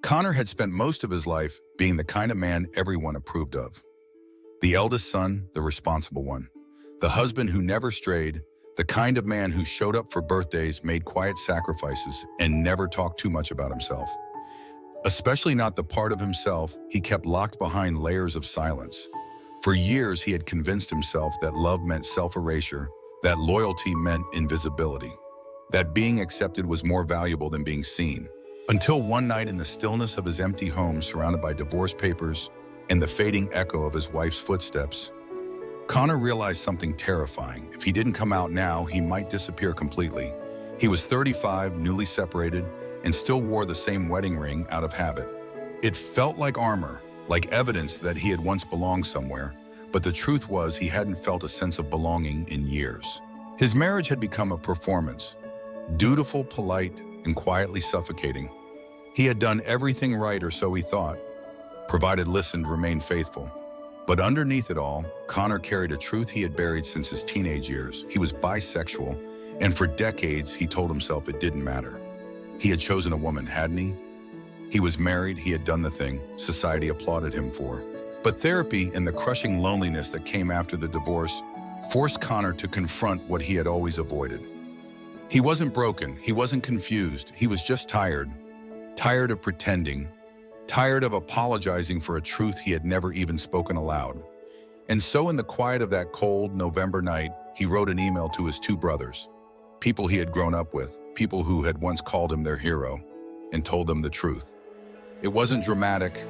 Connor had spent most of his life being the kind of man everyone approved of. The eldest son, the responsible one. The husband who never strayed, the kind of man who showed up for birthdays, made quiet sacrifices, and never talked too much about himself. Especially not the part of himself he kept locked behind layers of silence. For years, he had convinced himself that love meant self-erasure, that loyalty meant invisibility, that being accepted was more valuable than being seen. Until one night in the stillness of his empty home, surrounded by divorce papers and the fading echo of his wife's footsteps, Connor realized something terrifying. If he didn't come out now, he might disappear completely. He was 35, newly separated, and still wore the same wedding ring out of habit. It felt like armor, like evidence that he had once belonged somewhere, but the truth was he hadn't felt a sense of belonging in years. His marriage had become a performance, dutiful, polite, and quietly suffocating. He had done everything right, or so he thought, provided listened, remained faithful. But underneath it all, Connor carried a truth he had buried since his teenage years. He was bisexual, and for decades he told himself it didn't matter. He had chosen a woman, hadn't he? He was married, he had done the thing society applauded him for. But therapy and the crushing loneliness that came after the divorce forced Connor to confront what he had always avoided. He wasn't broken, he wasn't confused, he was just tired. Tired of pretending, tired of apologizing for a truth he had never even spoken aloud. And so in the quiet of that cold November night, he wrote an email to his two brothers, people he had grown up with, people who had once called him their hero, and told them the truth. It wasn't dramatic,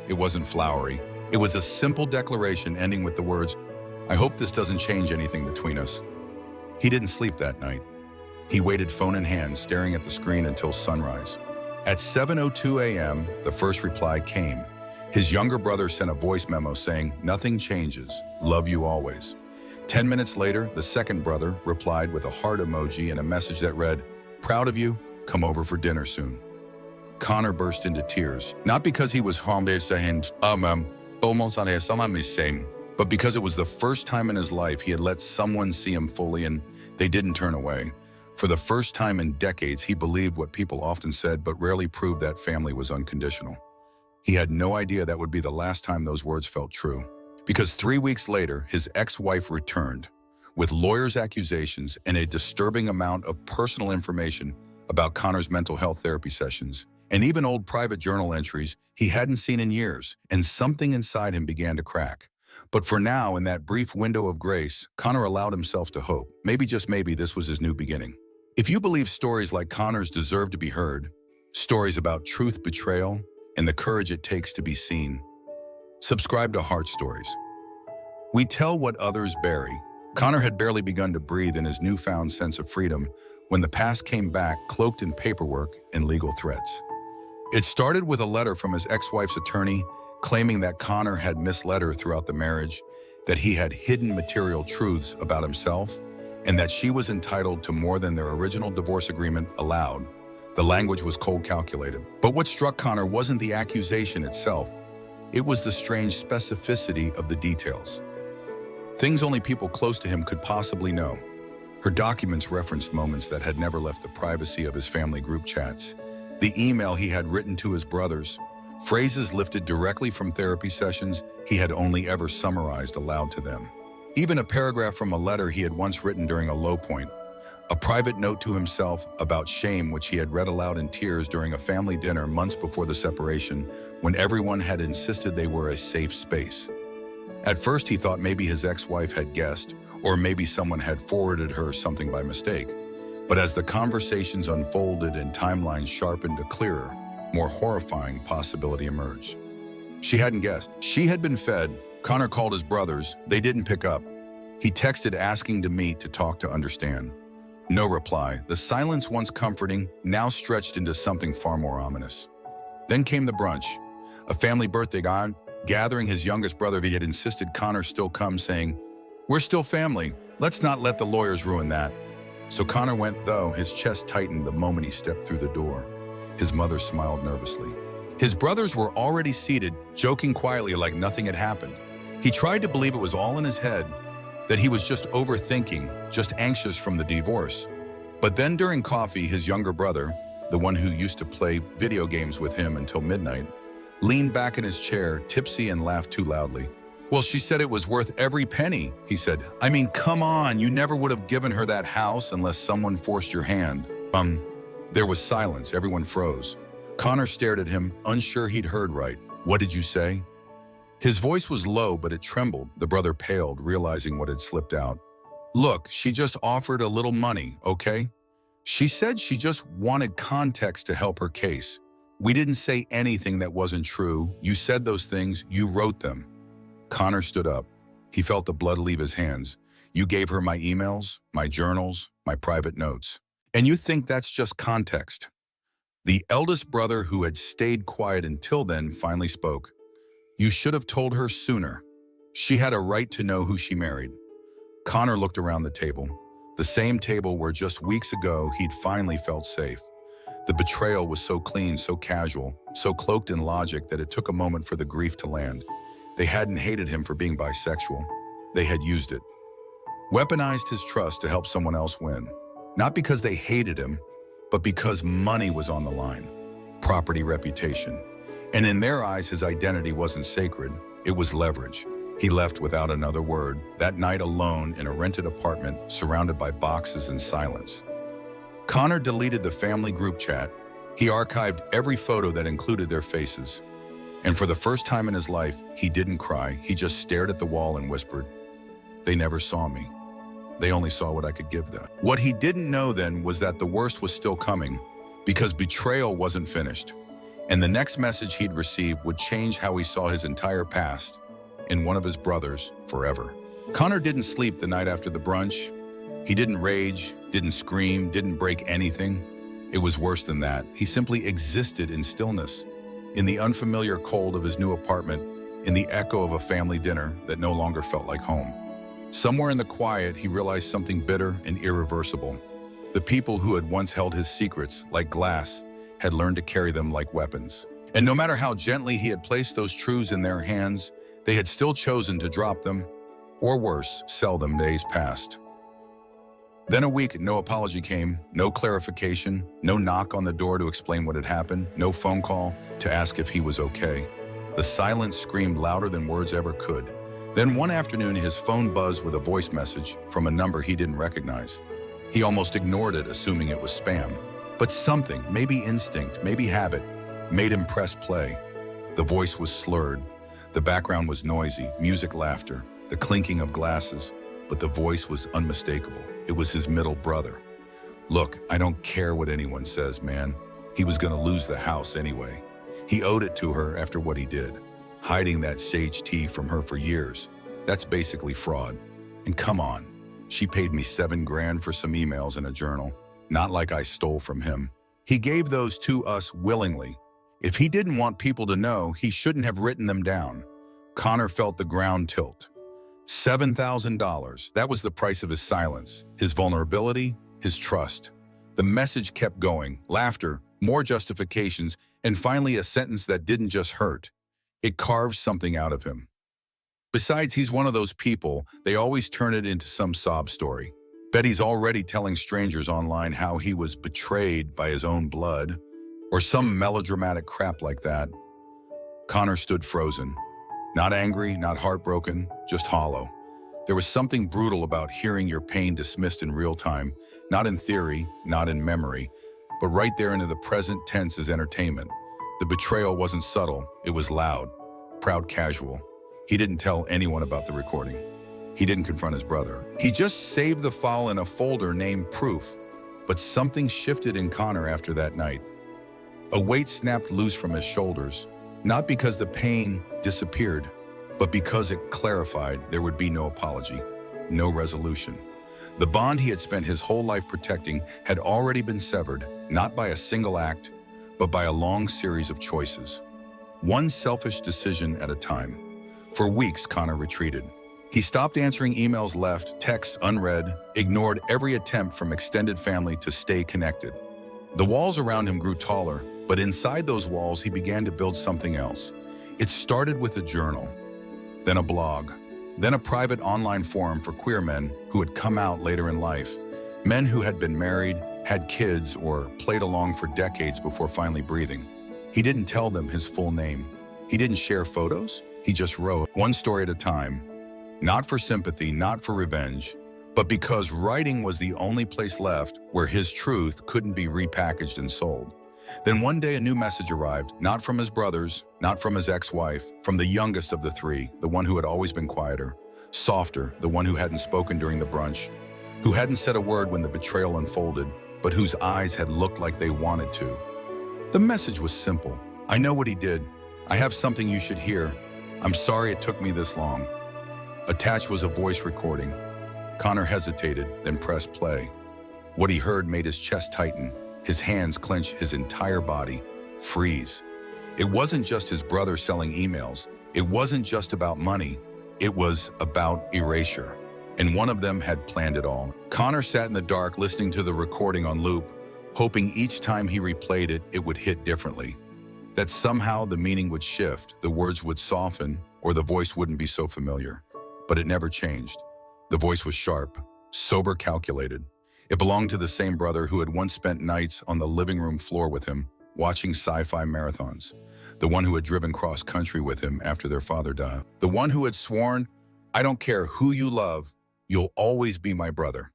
it wasn't flowery. It was a simple declaration ending with the words, "I hope this doesn't change anything between us." He didn't sleep that night. He waited, phone in hand, staring at the screen until sunrise. At 7:02 a.m., the first reply came. His younger brother sent a voice memo saying, "Nothing changes. Love you always." 10 minutes later, the second brother replied with a heart emoji and a message that read, "Proud of you. Come over for dinner soon." Connor burst into tears, not because he was harmed saying, but because it was the first time in his life he had let someone see him fully and they didn't turn away. For the first time in decades, he believed what people often said but rarely proved, that family was unconditional. He had no idea that would be the last time those words felt true. Because 3 weeks later, his ex-wife returned with lawyers' accusations and a disturbing amount of personal information about Connor's mental health therapy sessions, and even old private journal entries he hadn't seen in years, and something inside him began to crack. But for now, in that brief window of grace, Connor allowed himself to hope. Maybe, just maybe, this was his new beginning. If you believe stories like Connor's deserve to be heard, stories about truth, betrayal, and the courage it takes to be seen, subscribe to Heart Stories. We tell what others bury. Connor had barely begun to breathe in his newfound sense of freedom when the past came back, cloaked in paperwork and legal threats. It started with a letter from his ex-wife's attorney claiming that Connor had misled her throughout the marriage, that he had hidden material truths about himself, and that she was entitled to more than their original divorce agreement allowed. The language was cold, calculated. But what struck Connor wasn't the accusation itself. It was the strange specificity of the details. Things only people close to him could possibly know. Her documents referenced moments that had never left the privacy of his family group chats. The email he had written to his brothers, phrases lifted directly from therapy sessions he had only ever summarized aloud to them. Even a paragraph from a letter he had once written during a low point, a private note to himself about shame which he had read aloud in tears during a family dinner months before the separation, when everyone had insisted they were a safe space. At first he thought maybe his ex-wife had guessed, or maybe someone had forwarded her something by mistake. But as the conversations unfolded and timelines sharpened, a clearer, more horrifying possibility emerged. She hadn't guessed. She had been fed. Connor called his brothers. They didn't pick up. He texted asking to meet, to talk, to understand. No reply. The silence, once comforting, now stretched into something far more ominous. Then came the brunch, a family birthday gathering. His youngest brother, he had insisted Connor still come, saying, "We're still family. Let's not let the lawyers ruin that." So Connor went, though his chest tightened the moment he stepped through the door. His mother smiled nervously. His brothers were already seated, joking quietly like nothing had happened. He tried to believe it was all in his head, that he was just overthinking, just anxious from the divorce. But then during coffee, his younger brother, the one who used to play video games with him until midnight, leaned back in his chair, tipsy, and laughed too loudly. "Well, she said it was worth every penny," he said. "I mean, come on, you never would have given her that house unless someone forced your hand." There was silence. Everyone froze. Connor stared at him, unsure he'd heard right. "What did you say?" His voice was low, but it trembled. The brother paled, realizing what had slipped out. "Look, she just offered a little money, okay? She said she just wanted context to help her case. We didn't say anything that wasn't true. You said those things, you wrote them." Connor stood up. He felt the blood leave his hands. "You gave her my emails, my journals, my private notes. And you think that's just context?" The eldest brother, who had stayed quiet until then, finally spoke. "You should have told her sooner. She had a right to know who she married." Connor looked around the table. The same table where just weeks ago he'd finally felt safe. The betrayal was so clean, so casual, so cloaked in logic that it took a moment for the grief to land. They hadn't hated him for being bisexual. They had used it. Weaponized his trust to help someone else win. Not because they hated him, but because money was on the line. Property, reputation. And in their eyes, his identity wasn't sacred. It was leverage. He left without another word, that night alone in a rented apartment, surrounded by boxes and silence. Connor deleted the family group chat. He archived every photo that included their faces. And for the first time in his life, he didn't cry. He just stared at the wall and whispered, "They never saw me. They only saw what I could give them." What he didn't know then was that the worst was still coming, because betrayal wasn't finished. And the next message he'd receive would change how he saw his entire past, in one of his brothers, forever. Connor didn't sleep the night after the brunch. He didn't rage, didn't scream, didn't break anything. It was worse than that. He simply existed in stillness, in the unfamiliar cold of his new apartment, in the echo of a family dinner that no longer felt like home. Somewhere in the quiet, he realized something bitter and irreversible. The people who had once held his secrets, like glass, had learned to carry them like weapons. And no matter how gently he had placed those truths in their hands, they had still chosen to drop them, or worse, sell them days past. Then a week, no apology came, no clarification, no knock on the door to explain what had happened, no phone call to ask if he was okay. The silence screamed louder than words ever could. Then one afternoon, his phone buzzed with a voice message from a number he didn't recognize. He almost ignored it, assuming it was spam. But something, maybe instinct, maybe habit, made him press play. The voice was slurred. The background was noisy, music, laughter, the clinking of glasses, but the voice was unmistakable. It was his middle brother. "Look, I don't care what anyone says, man. He was gonna lose the house anyway. He owed it to her after what he did. Hiding that sage tea from her for years. That's basically fraud. And come on, she paid me $7 grand for some emails and a journal. Not like I stole from him. He gave those to us willingly. If he didn't want people to know, he shouldn't have written them down." Connor felt the ground tilt. $7,000. That was the price of his silence, his vulnerability, his trust. The message kept going. Laughter, more justifications, and finally a sentence that didn't just hurt. It carved something out of him. Besides, he's one of those people, they always turn it into some sob story. Bet he's already telling strangers online how he was betrayed by his own blood, or some melodramatic crap like that. Connor stood frozen. Not angry, not heartbroken, just hollow. There was something brutal about hearing your pain dismissed in real time, not in theory, not in memory, but right there into the present tense as entertainment. The betrayal wasn't subtle, it was loud, proud, casual. He didn't tell anyone about the recording. He didn't confront his brother. He just saved the file in a folder named Proof. But something shifted in Connor after that night. A weight snapped loose from his shoulders, not because the pain disappeared, but because it clarified there would be no apology, no resolution. The bond he had spent his whole life protecting had already been severed, not by a single act, but by a long series of choices. One selfish decision at a time. For weeks, Connor retreated. He stopped answering emails left, texts unread, ignored every attempt from extended family to stay connected. The walls around him grew taller, but inside those walls he began to build something else. It started with a journal, then a blog, then a private online forum for queer men who had come out later in life. Men who had been married, had kids, or played along for decades before finally breathing. He didn't tell them his full name. He didn't share photos. He just wrote one story at a time, not for sympathy, not for revenge, but because writing was the only place left where his truth couldn't be repackaged and sold. Then one day a new message arrived, not from his brothers, not from his ex-wife, from the youngest of the three, the one who had always been quieter, softer, the one who hadn't spoken during the brunch, who hadn't said a word when the betrayal unfolded, but whose eyes had looked like they wanted to. The message was simple. I know what he did. I have something you should hear. I'm sorry it took me this long. Attached was a voice recording. Connor hesitated, then pressed play. What he heard made his chest tighten, his hands clench, his entire body freeze. It wasn't just his brother selling emails. It wasn't just about money. It was about erasure. And one of them had planned it all. Connor sat in the dark listening to the recording on loop, hoping each time he replayed it, it would hit differently. That somehow the meaning would shift, the words would soften, or the voice wouldn't be so familiar. But it never changed. The voice was sharp, sober, calculated. It belonged to the same brother who had once spent nights on the living room floor with him, watching sci-fi marathons. The one who had driven cross-country with him after their father died. The one who had sworn, I don't care who you love, you'll always be my brother.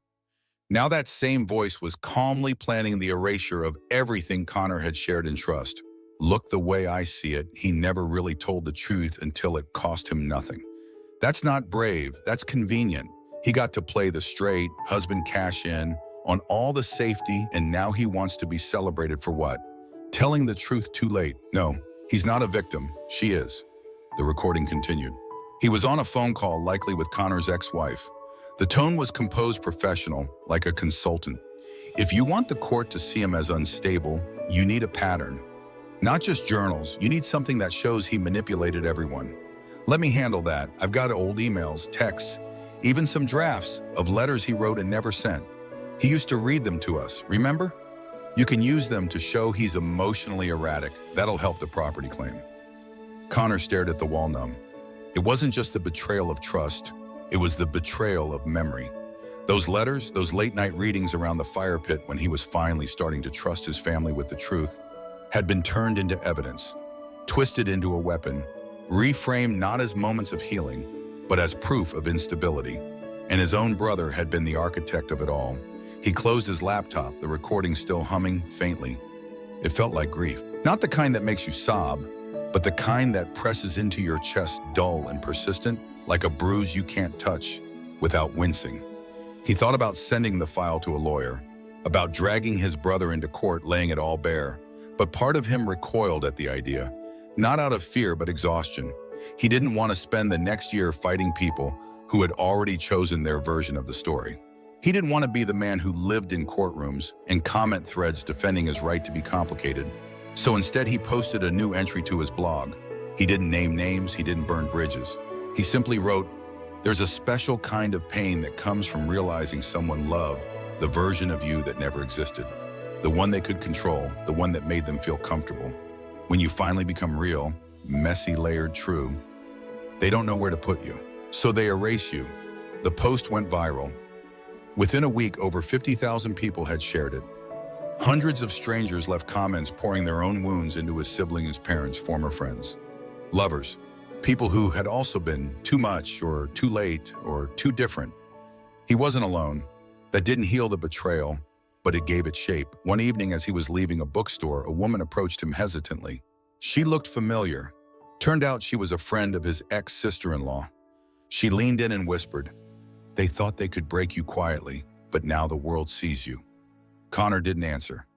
Now that same voice was calmly planning the erasure of everything Connor had shared in trust. Look, the way I see it, he never really told the truth until it cost him nothing. That's not brave, that's convenient. He got to play the straight, husband cash in, on all the safety, and now he wants to be celebrated for what? Telling the truth too late. No, he's not a victim, she is. The recording continued. He was on a phone call, likely with Connor's ex-wife. The tone was composed, professional, like a consultant. If you want the court to see him as unstable, you need a pattern. Not just journals, you need something that shows he manipulated everyone. Let me handle that. I've got old emails, texts, even some drafts of letters he wrote and never sent. He used to read them to us, remember? You can use them to show he's emotionally erratic. That'll help the property claim. Connor stared at the wall, numb. It wasn't just the betrayal of trust, it was the betrayal of memory. Those letters, those late-night readings around the fire pit when he was finally starting to trust his family with the truth, had been turned into evidence, twisted into a weapon, reframed not as moments of healing, but as proof of instability. And his own brother had been the architect of it all. He closed his laptop, the recording still humming faintly. It felt like grief. Not the kind that makes you sob, but the kind that presses into your chest, dull and persistent, like a bruise you can't touch without wincing. He thought about sending the file to a lawyer, about dragging his brother into court, laying it all bare. But part of him recoiled at the idea, not out of fear, but exhaustion. He didn't want to spend the next year fighting people who had already chosen their version of the story. He didn't want to be the man who lived in courtrooms and comment threads defending his right to be complicated. So instead, he posted a new entry to his blog. He didn't name names, he didn't burn bridges. He simply wrote, "There's a special kind of pain that comes from realizing someone loved the version of you that never existed, the one they could control, the one that made them feel comfortable. When you finally become real, messy, layered, true, they don't know where to put you. So they erase you." The post went viral. Within a week, over 50,000 people had shared it. Hundreds of strangers left comments pouring their own wounds into his siblings, parents, former friends, lovers, people who had also been too much or too late or too different. He wasn't alone. That didn't heal the betrayal, but it gave it shape. One evening as he was leaving a bookstore, a woman approached him hesitantly. She looked familiar. Turned out she was a friend of his ex-sister-in-law. She leaned in and whispered, "They thought they could break you quietly, but now the world sees you." Connor didn't answer.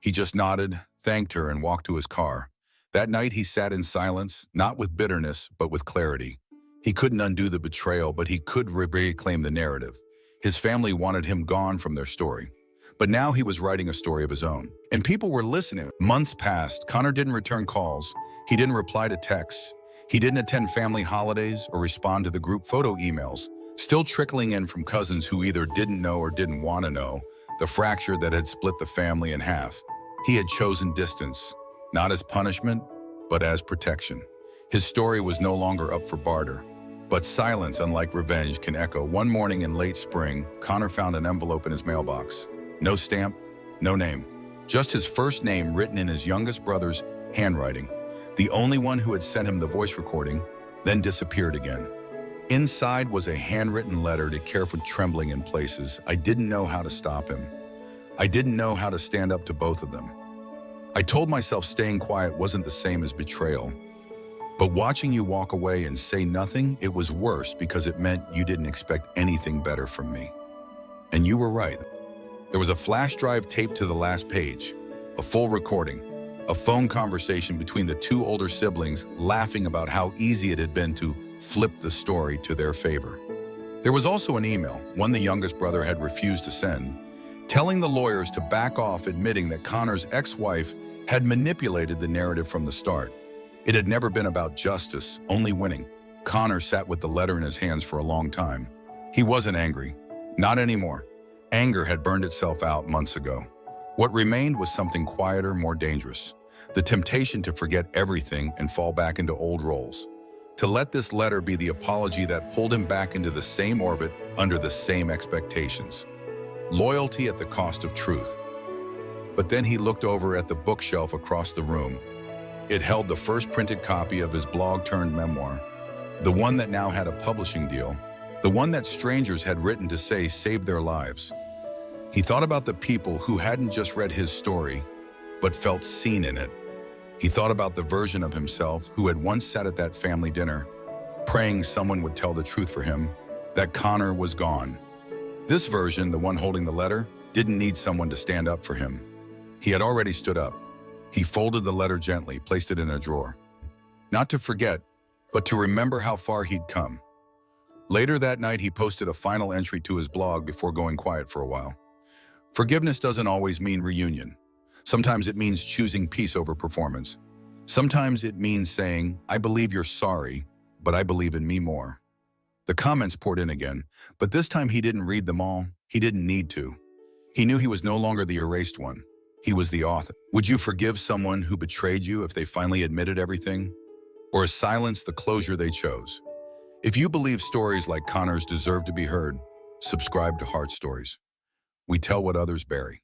He just nodded, thanked her, and walked to his car. That night he sat in silence, not with bitterness, but with clarity. He couldn't undo the betrayal, but he could reclaim the narrative. His family wanted him gone from their story. But now he was writing a story of his own. And people were listening. Months passed. Connor didn't return calls. He didn't reply to texts. He didn't attend family holidays or respond to the group photo emails, still trickling in from cousins who either didn't know or didn't want to know, the fracture that had split the family in half. He had chosen distance, not as punishment, but as protection. His story was no longer up for barter. But silence, unlike revenge, can echo. One morning in late spring, Connor found an envelope in his mailbox. No stamp, No name. Just his first name written in his youngest brother's handwriting. The only one who had sent him the voice recording, then disappeared again. Inside was a handwritten letter to careful trembling in places. I didn't know how to stop him. I didn't know how to stand up to both of them. I told myself staying quiet wasn't the same as betrayal. But watching you walk away and say nothing, it was worse because it meant you didn't expect anything better from me. And you were right. There was a flash drive taped to the last page, a full recording, a phone conversation between the two older siblings laughing about how easy it had been to flip the story to their favor. There was also an email, one the youngest brother had refused to send, telling the lawyers to back off, admitting that Connor's ex-wife had manipulated the narrative from the start. It had never been about justice, only winning. Connor sat with the letter in his hands for a long time. He wasn't angry. Not anymore. Anger had burned itself out months ago. What remained was something quieter, more dangerous. The temptation to forget everything and fall back into old roles. To let this letter be the apology that pulled him back into the same orbit under the same expectations. Loyalty at the cost of truth. But then he looked over at the bookshelf across the room. It held the first printed copy of his blog-turned-memoir, the one that now had a publishing deal, the one that strangers had written to say saved their lives. He thought about the people who hadn't just read his story, but felt seen in it. He thought about the version of himself who had once sat at that family dinner, praying someone would tell the truth for him, that Connor was gone. This version, the one holding the letter, didn't need someone to stand up for him. He had already stood up. He folded the letter gently, placed it in a drawer. Not to forget, but to remember how far he'd come. Later that night, he posted a final entry to his blog before going quiet for a while. Forgiveness doesn't always mean reunion. Sometimes it means choosing peace over performance. Sometimes it means saying, I believe you're sorry, but I believe in me more. The comments poured in again, but this time he didn't read them all. He didn't need to. He knew he was no longer the erased one. He was the author. Would you forgive someone who betrayed you if they finally admitted everything? Or is silence the closure they chose? If you believe stories like Connor's deserve to be heard, subscribe to Heart Stories. We tell what others bury.